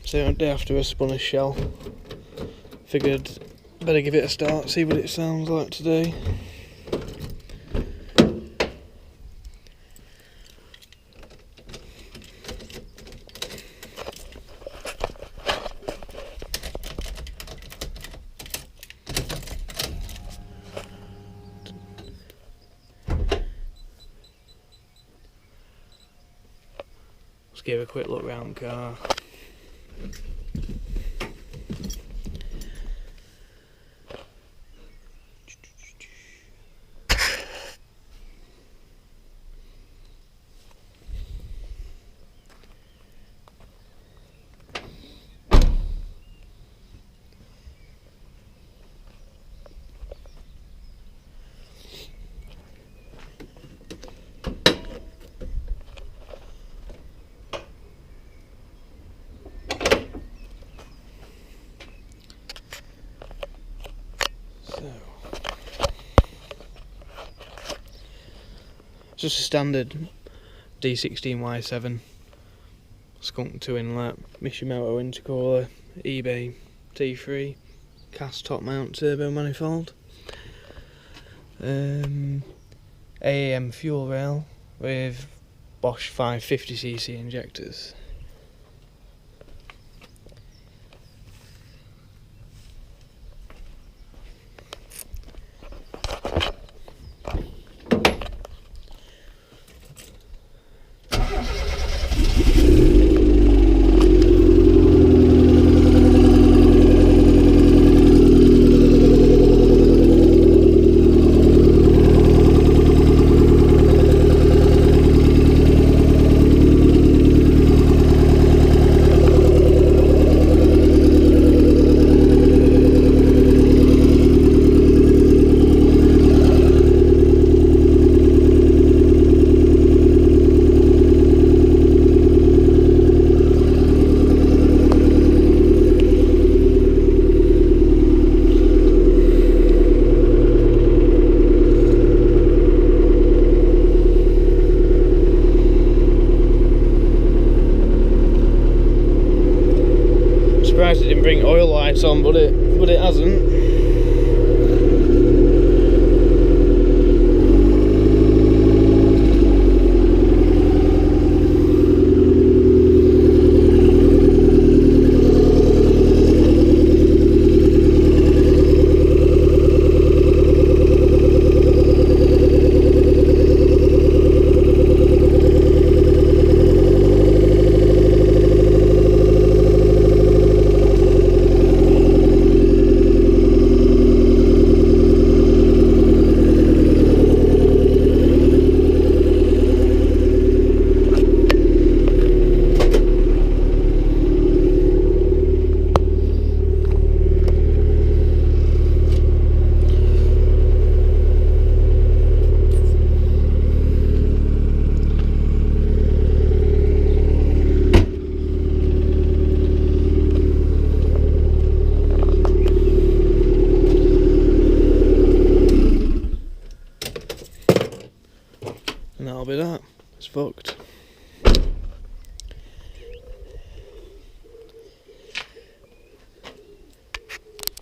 So a day after I spun a shell, figured better give it a start, see what it sounds like today. Let's give a quick look round the car. It's just a standard D16Y7 skunk 2 inlet Mishimoto intercooler eBay T3 cast top mount turbo manifold, AAM fuel rail with Bosch 550cc injectors. Surprised it didn't bring oil lights on, but it hasn't. And that'll be that. It's fucked.